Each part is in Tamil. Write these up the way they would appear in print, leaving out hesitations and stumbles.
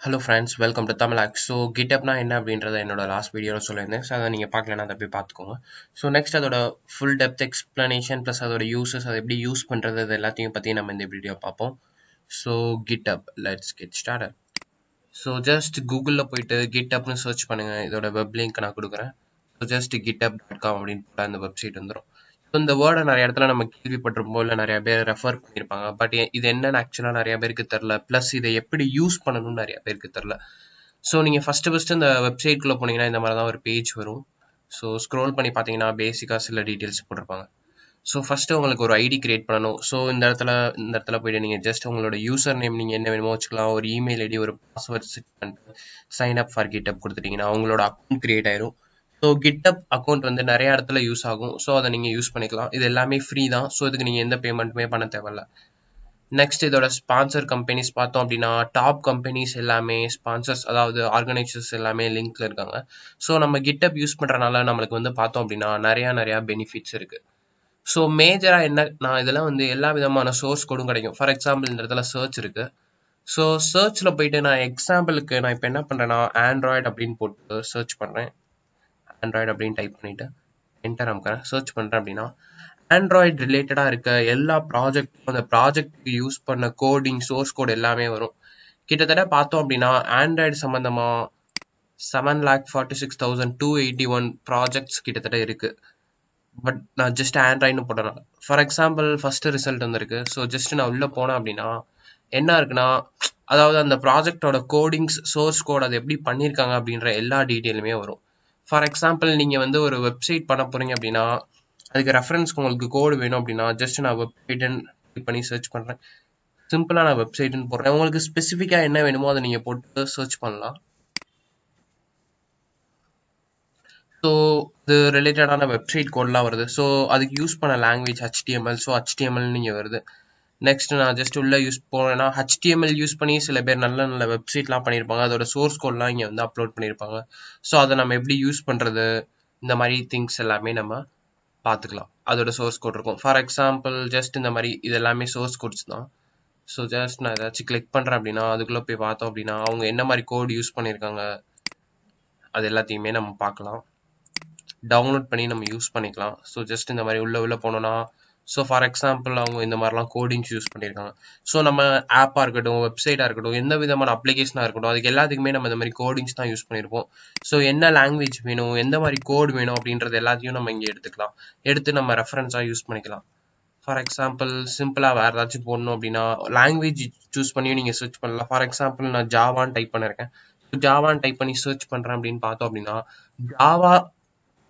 Hello friends, welcome to Tamilak. So GitHubனா என்ன அப்படின்றத என்னோட லாஸ்ட் வீடியோவில் சொல்லியிருந்தேன். ஸோ அதை நீங்கள் பார்க்கலன்னா அதை போய் பார்த்துக்கோங்க. ஸோ நெக்ஸ்ட் அதோட ஃபுல் டெப்த் எக்ஸ்பிளனேஷன் ப்ளஸ் அதோட யூசஸ் அதை எப்படி யூஸ் பண்ணுறது அது எல்லாத்தையும் பற்றி நம்ம இந்த வீடியோ பார்ப்போம். So GitHub, let's get started. So just கூகுளில் போயிட்டு GitHubனு சர்ச் பண்ணுங்கள். இதோட வெப் லிங்க் நான் கொடுக்குறேன். ஸோ ஜஸ்ட் github.com அப்படின்னு போட்டால் அந்த வெப்சைட் வந்துடும். ஸோ இந்த வேர்டை நிறைய இடத்துல நம்ம கேள்விப்பட்டிருப்போம், இல்லை நிறைய பேர் ரெஃபர் பண்ணியிருப்பாங்க. பட் இது என்னன்னு ஆக்சுவலாக நிறைய பேருக்கு தெரில. ப்ளஸ் இதை எப்படி யூஸ் பண்ணணும்னு நிறைய பேருக்கு தெரில. ஸோ நீங்கள் ஃபஸ்ட்டு இந்த வெப்சைட்குள்ளே போனீங்கன்னா இந்த மாதிரி தான் ஒரு பேஜ் வரும். ஸோ ஸ்க்ரோல் பண்ணி பார்த்தீங்கன்னா பேசிக்காக சில டீட்டெயில்ஸ் போட்டிருப்பாங்க. ஸோ ஃபஸ்ட்டு உங்களுக்கு ஒரு ஐடி கிரியேட் பண்ணணும். ஸோ இந்த இடத்துல போய்ட்டு நீங்கள் ஜஸ்ட் உங்களோட யூசர் நேம் நீங்கள் என்ன வேணுமோ வச்சுக்கலாம். ஒரு இமெயில் ஐடி, ஒரு பாஸ்வேர்ட் செட் பண்ணிட்டு சைன் அப் ஃபார் GitHub கொடுத்துட்டிங்கன்னா உங்களோட அக்கௌண்ட் கிரியேட் ஆயிரும். ஸோ GitHub அக்கௌண்ட் வந்து நிறைய இடத்துல யூஸ் ஆகும். ஸோ அதை நீங்கள் யூஸ் பண்ணிக்கலாம். இது எல்லாமே ஃப்ரீ தான். ஸோ இதுக்கு நீங்கள் எந்த பேமெண்ட்டுமே பண்ண தேவையில்ல. நெக்ஸ்ட் இதோட ஸ்பான்சர் கம்பெனிஸ் பார்த்தோம் அப்படின்னா டாப் கம்பெனிஸ் எல்லாமே ஸ்பான்சர்ஸ், அதாவது ஆர்கனைசர்ஸ் எல்லாமே லிங்க்ல இருக்காங்க. ஸோ நம்ம GitHub யூஸ் பண்ணுறனால நம்மளுக்கு வந்து பார்த்தோம் அப்படின்னா நிறையா பெனிஃபிட்ஸ் இருக்குது. ஸோ மேஜராக என்ன, நான் இதெல்லாம் வந்து எல்லா விதமான சோர்ஸ் கோடும் கிடைக்கும். ஃபார் எக்ஸாம்பிள் இந்த இடத்துல சர்ச் இருக்குது. ஸோ சர்ச்சில் போயிட்டு நான் எக்ஸாம்பிளுக்கு நான் இப்போ என்ன பண்ணுறேன்னா ஆண்ட்ராய்டு அப்படின்னு போட்டு சர்ச் பண்ணுறேன். ஆண்ட்ராய்டு அப்படின்னு டைப் பண்ணிவிட்டு என்டர் அமுக்கிறேன். சர்ச் பண்ணுறேன் அப்படின்னா ஆண்ட்ராய்டு ரிலேட்டடாக இருக்க எல்லா ப்ராஜெக்டும் அந்த ப்ராஜெக்ட்டுக்கு யூஸ் பண்ண கோடிங் சோர்ஸ் கோட் எல்லாமே வரும். கிட்டத்தட்ட பார்த்தோம் அப்படின்னா ஆண்ட்ராய்டு சம்மந்தமாக 7,46,281 ப்ராஜெக்ட்ஸ் கிட்டத்தட்ட இருக்குது. பட் நான் ஜஸ்ட் ஆண்ட்ராய்டுன்னு போட்டேன். ஃபார் எக்ஸாம்பிள் ஃபஸ்ட்டு ரிசல்ட் வந்திருக்கு. ஸோ ஜஸ்ட் நான் உள்ளே போனேன் அப்படின்னா என்ன இருக்குன்னா, அதாவது அந்த ப்ராஜெக்டோட கோடிங்ஸ் சோர்ஸ் கோட் அது எப்படி பண்ணியிருக்காங்க அப்படின்ற எல்லா டீட்டெயிலுமே வரும். ஃபார் எக்ஸாம்பிள் நீங்கள் வந்து ஒரு வெப்சைட் பண்ண போகிறீங்க அப்படின்னா அதுக்கு ரெஃபரன்ஸ்க்கு உங்களுக்கு கோடு வேணும் அப்படின்னா ஜஸ்ட் நான் வெப்சைட்டுன்னு டைப் பண்ணி சர்ச் பண்ணுறேன். சிம்பிளாக நான் வெப்சைட்டுன்னு போடுறேன். உங்களுக்கு ஸ்பெசிஃபிக்காக என்ன வேணுமோ அதை நீங்கள் போட்டு சர்ச் பண்ணலாம். ஸோ இது ரிலேட்டடான வெப்சைட் கோட்லாம் வருது. ஸோ அதுக்கு யூஸ் பண்ண லாங்குவேஜ் HTML. ஸோ HTML நீங்கள் வருது. நெக்ஸ்ட் நான் ஜஸ்ட் உள்ள யூஸ் போனேன்னா HTML யூஸ் பண்ணி சில பேர் நல்ல வெப்சைட்லாம் பண்ணியிருப்பாங்க. அதோட சோர்ஸ் கோட்லாம் இங்கே வந்து அப்லோட் பண்ணியிருப்பாங்க. ஸோ அதை நம்ம எப்படி யூஸ் பண்ணுறது, இந்த மாதிரி திங்ஸ் எல்லாமே நம்ம பார்த்துக்கலாம். அதோட சோர்ஸ் கோட் இருக்கும். ஃபார் எக்ஸாம்பிள் ஜஸ்ட் இந்த மாதிரி இது எல்லாமே சோர்ஸ் கோட்ஸ் தான். ஸோ ஜஸ்ட் நான் ஏதாச்சும் கிளிக் பண்ணுறேன் அப்படின்னா அதுக்குள்ளே போய் பார்த்தோம் அப்படின்னா அவங்க என்ன மாதிரி கோட் யூஸ் பண்ணியிருக்காங்க அது எல்லாத்தையுமே நம்ம பார்க்கலாம். டவுன்லோட் பண்ணி நம்ம யூஸ் பண்ணிக்கலாம். ஸோ ஜஸ்ட் இந்த மாதிரி உள்ள போனோன்னா ஸோ ஃபார் எக்ஸாம்பிள் அவங்க இந்த மாதிரிலாம் கோடிங்ஸ் யூஸ் பண்ணியிருக்காங்க. ஸோ நம்ம ஆப்பாக இருக்கட்டும், வெப்சைட்டாக இருக்கட்டும், எந்த விதமான அப்ளிகேஷனாக இருக்கட்டும், அதுக்கு எல்லாத்துக்குமே நம்ம இந்த மாதிரி கோடிங்ஸ் தான் யூஸ் பண்ணியிருப்போம். ஸோ என்ன லாங்குவேஜ் வேணும், எந்த மாதிரி கோட் வேணும் அப்படின்றது எல்லாத்தையும் நம்ம இங்கே எடுத்துக்கலாம். எடுத்து நம்ம ரெஃபரன்ஸாக யூஸ் பண்ணிக்கலாம். ஃபார் எக்ஸாம்பிள் சிம்பிளாக வேறு ஏதாச்சும் போடணும் அப்படின்னா லாங்குவேஜ் சூஸ் பண்ணியும் நீங்கள் சர்ச் பண்ணலாம். ஃபார் எக்ஸாம்பிள் நான் ஜாவான்னு டைப் பண்ணியிருக்கேன். ஜாவான்னு டைப் பண்ணி சர்ச் பண்ணுறேன் அப்படின்னு பார்த்தோம் அப்படின்னா ஜாவா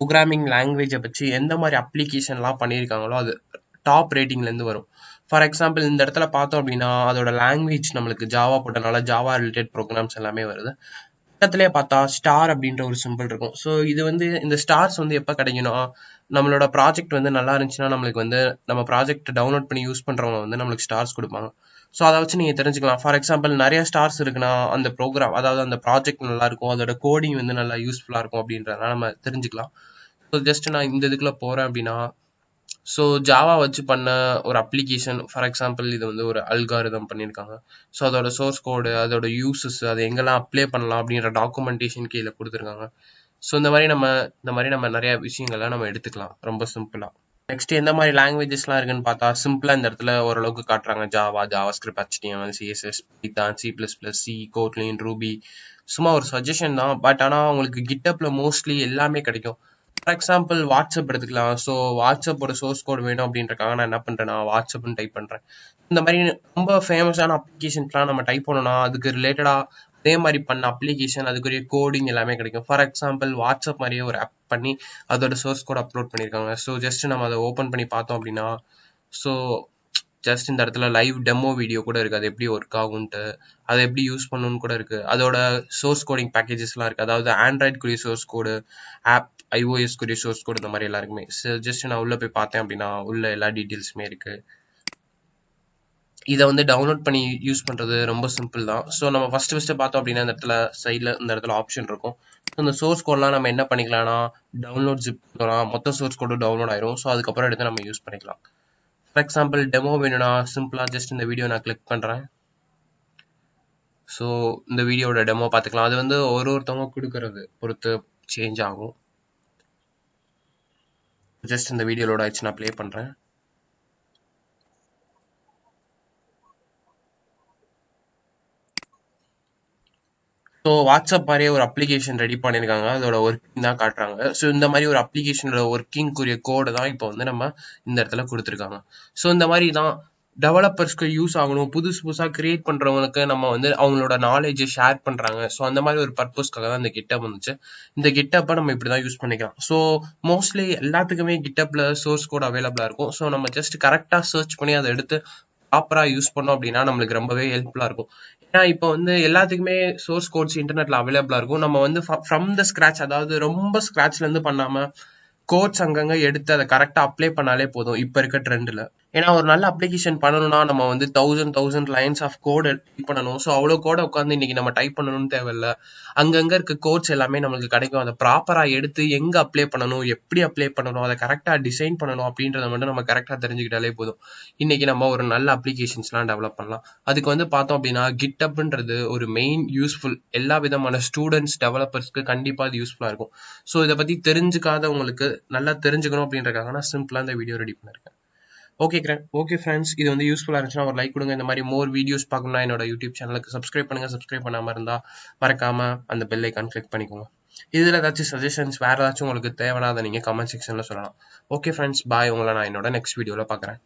ப்ரோக்ராமிங் லாங்குவேஜை வச்சு எந்த மாதிரி அப்ளிகேஷன்லாம் பண்ணியிருக்காங்களோ அது டாப் ரேட்டிங்லேருந்து வரும். ஃபார் எக்ஸாம்பிள் இந்த இடத்துல பார்த்தோம் அப்படின்னா அதோட லாங்குவேஜ் நம்மளுக்கு ஜாவா போட்டனால ஜாவா ரிலேட்டட் ப்ரோக்ராம்ஸ் எல்லாமே வருது. பக்கத்துலேயே பார்த்தா ஸ்டார் அப்படின்ற ஒரு சிம்பிள் இருக்கும். ஸோ இது வந்து இந்த ஸ்டார்ஸ் வந்து எப்போ கிடைக்கணும், நம்மளோட ப்ராஜெக்ட் வந்து நல்லா இருந்துச்சுன்னா நம்மளுக்கு வந்து நம்ம ப்ராஜெக்ட் டவுன்லோட் பண்ணி யூஸ் பண்ணுறவங்க வந்து நம்மளுக்கு ஸ்டார்ஸ் கொடுப்பாங்க. ஸோ அதை வச்சு நீங்கள் தெரிஞ்சுக்கலாம். ஃபார் எக்ஸாம்பிள் நிறைய ஸ்டார்ஸ் இருக்குன்னா அந்த ப்ரோக்ராம், அதாவது அந்த ப்ராஜெக்ட் நல்லா இருக்கும், அதோட கோடிங் வந்து நல்லா யூஸ்ஃபுல்லாக இருக்கும் அப்படின்றத நம்ம தெரிஞ்சுக்கலாம். ஸோ ஜஸ்ட் நான் இந்த இதுக்குள்ளே போகிறேன் அப்படின்னா ஸோ ஜாவா வச்சு பண்ண ஒரு அப்ளிகேஷன், ஃபார் எக்ஸாம்பிள் இது வந்து ஒரு அல்காரிதம் பண்ணியிருக்காங்க. ஸோ அதோட சோர்ஸ் கோடு, அதோட யூசஸ், அது எங்கெல்லாம் அப்ளை பண்ணலாம் அப்படின்ற டாக்குமெண்டேஷன் கீழே கொடுத்துருக்காங்க. ஸோ இந்த மாதிரி நம்ம நிறைய விஷயங்களை நம்ம எடுத்துக்கலாம் ரொம்ப சிம்பிளாக. நெக்ஸ்ட் எந்த மாதிரி லாங்குவேஜஸ்லாம் இருக்குன்னு பார்த்தா சிம்பிளாக இந்த இடத்துல ஓரளவுக்கு காட்டுறாங்க. Java script, HTML, CSS, Python, C++, Kotlin, Ruby. சும்மா ஒரு சஜஷன் தான். பட் ஆனால் உங்களுக்கு GitHubல மோஸ்ட்லி எல்லாமே கிடைக்கும். ஃபார் எக்ஸாம்பிள் வாட்ஸ்அப் எடுத்துக்கலாம். ஸோ வாட்ஸ்அப்போட சோர்ஸ் கோட் வேணும் அப்படின்றக்காக நான் என்ன பண்ணுறேன்னா வாட்ஸ்அப்னு டைப் பண்ணுறேன். இந்த மாதிரி ரொம்ப ஃபேமஸான அப்ளிகேஷன்ஸ்லாம் நம்ம டைப் பண்ணோன்னா அதுக்கு ரிலேட்டடாக அதே மாதிரி பண்ண அப்ளிகேஷன் அதுக்குரிய கோடிங் எல்லாமே கிடைக்கும். ஃபார் எக்ஸாம்பிள் வாட்ஸ்அப் மாதிரியே ஒரு ஆப் பண்ணி அதோட சோர்ஸ் கோட் அப்லோட் பண்ணியிருக்காங்க. ஸோ ஜஸ்ட் நம்ம அதை ஓப்பன் பண்ணி பார்த்தோம் அப்படின்னா ஸோ ஜஸ்ட் இந்த இடத்துல லைவ் டெமோ வீடியோ கூட இருக்குது. அது எப்படி ஒர்க் ஆகுன்ட்டு, அதை எப்படி யூஸ் பண்ணணும்னு கூட இருக்குது. அதோட சோர்ஸ் கோடிங் பேக்கேஜஸ்லாம் இருக்குது. அதாவது ஆண்ட்ராய்டுக்குரிய சோர்ஸ் கோடு, ஆப் iOS-குரிய சோர்ஸ் கோடு, இந்த மாதிரி எல்லாருக்குமே. ஜஸ்ட் நான் உள்ளே போய் பார்த்தேன் அப்படின்னா உள்ள எல்லா டீட்டெயில்ஸுமே இருக்குது. இதை வந்து டவுன்லோட் பண்ணி யூஸ் பண்ணுறது ரொம்ப சிம்பிள் தான். ஸோ நம்ம ஃபஸ்ட்டு பார்த்தோம் அப்படின்னா இந்த இடத்துல சைடில் இந்த இடத்துல ஆப்ஷன் இருக்கும். ஸோ இந்த சோர்ஸ் கோட்லாம் நம்ம என்ன பண்ணிக்கலாம்னா டவுன்லோட் ஜிப் பண்ணலாம். மொத்த சோர்ஸ் கோடு டவுன்லோட் ஆயிரும். ஸோ அதுக்கப்புறம் எடுத்து நம்ம யூஸ் பண்ணிக்கலாம். ஃபார் எக்ஸாம்பிள் டெமோ வேணும்னா சிம்பிளாக ஜஸ்ட் இந்த வீடியோ நான் கிளிக் பண்ணுறேன். ஸோ ஸோ இந்த வீடியோட டெமோ பார்த்துக்கலாம். அது வந்து ஒருத்தவங்க கொடுக்கறது பொறுத்து சேஞ்ச் ஆகும். ஜஸ்ட் இந்த வீடியோ லோட் ஆயிடுச்சு, நான் ப்ளே பண்ணுறேன். ஸோ வாட்ஸ்அப் மாதிரியே ஒரு அப்ளிகேஷன் ரெடி பண்ணியிருக்காங்க, அதோட ஒர்க்கிங் தான் காட்டுறாங்க. ஸோ இந்த மாதிரி ஒரு அப்ளிகேஷனோட ஒர்க்கிங்குரிய கோடு தான் இப்போ வந்து நம்ம இந்த இடத்துல கொடுத்துருக்காங்க. ஸோ இந்த மாதிரி தான் டெவலப்பர்ஸ்க்கு யூஸ் ஆகணும், புதுசாக கிரியேட் பண்ணுறவங்களுக்கு நம்ம வந்து அவங்களோட நாலேஜை ஷேர் பண்ணுறாங்க. ஸோ அந்த மாதிரி ஒரு பர்பஸ்க்காக தான் இந்த கிட்டப் வந்துச்சு. இந்த கிட்டப்பை நம்ம இப்படி தான் யூஸ் பண்ணிக்கலாம். ஸோ மோஸ்ட்லி எல்லாத்துக்குமே கிட்டப்பில் சோர்ஸ் கோட் அவைலபிளாக இருக்கும். ஸோ நம்ம ஜஸ்ட் கரெக்டாக சர்ச் பண்ணி அதை எடுத்து ப்ராப்பராக யூஸ் பண்ணோம் அப்படின்னா நம்மளுக்கு ரொம்பவே ஹெல்ப்ஃபுல்லாக இருக்கும். ஏன்னா இப்போ வந்து எல்லாத்துக்குமே சோர்ஸ் கோட்ஸ் இன்டர்நெட்ல அவைலபிளாக இருக்கும். நம்ம வந்து ஃப்ரம் த ஸ்க்ராச், அதாவது ரொம்ப ஸ்க்ராச்லேருந்து பண்ணாமல் கோட்ஸ் அங்கங்கே எடுத்து அதை கரெக்டாக அப்ளை பண்ணாலே போதும் இப்போ இருக்க ட்ரெண்டில். ஏன்னா ஒரு நல்ல அப்ளிகேஷன் பண்ணணும்னா நம்ம வந்து thousand lines of code type பண்ணணும். ஸோ அவ்வளோ கோடை உட்காந்து இன்னைக்கு நம்ம டைப் பண்ணணும்னு தேவையில்ல. அங்கங்கே இருக்க கோட்ஸ் எல்லாமே நம்மளுக்கு கிடைக்கும். அதை ப்ராப்பராக எடுத்து எங்கே அப்ளை பண்ணணும், எப்படி அப்ளை பண்ணணும், அதை கரெக்டாக டிசைன் பண்ணணும் அப்படின்றத மட்டும் நம்ம கரெக்டாக தெரிஞ்சுக்கிட்டாலே போதும். இன்னைக்கு நம்ம ஒரு நல்ல அப்ளிகேஷன்ஸ்லாம் டெவலப் பண்ணலாம். அதுக்கு வந்து பார்த்தோம் அப்படின்னா கிட்டப்ன்றது ஒரு மெயின் யூஸ்ஃபுல். எல்லா விதமான ஸ்டூடெண்ட்ஸ் டெவலப்பர்ஸ்க்கு கண்டிப்பாக அது யூஸ்ஃபுல்லாக இருக்கும். ஸோ இதை பற்றி தெரிஞ்சுக்காதவங்களுக்கு நல்லா தெரிஞ்சுக்கணும் அப்படின்றக்காக நான் சிம்பிளாக இந்த வீடியோ ரெடி பண்ணியிருக்கேன். ஓகே ஃப்ரெண்ட்ஸ், இது வந்து யூஸ்ஃபுல்லாக இருந்துச்சுன்னா ஒரு லைக் கொடுங்க. இந்த மாதிரி மோர் வீடியோஸ் பார்க்கணும்னா என்னோட யூடியூப் சேனலுக்கு சப்ஸ்கிரைப் பண்ணுங்க. சப்ஸ்கிரைப் பண்ணாமல் இருந்தால் மறக்காம அந்த பெல் ஐக்கான் கிளிக் பண்ணிக்கோங்க. இதில் ஏதாச்சும் சஜஷன்ஸ் வேறு ஏதாச்சும் உங்களுக்கு தேவைன்னா அதை நீங்கள் கமெண்ட் செக்ஷனில் சொல்லலாம். ஓகே ஃப்ரெண்ட்ஸ், பாய். உங்களை நான் என்னோட நெக்ஸ்ட் வீடியோவில் பார்க்குறேன்.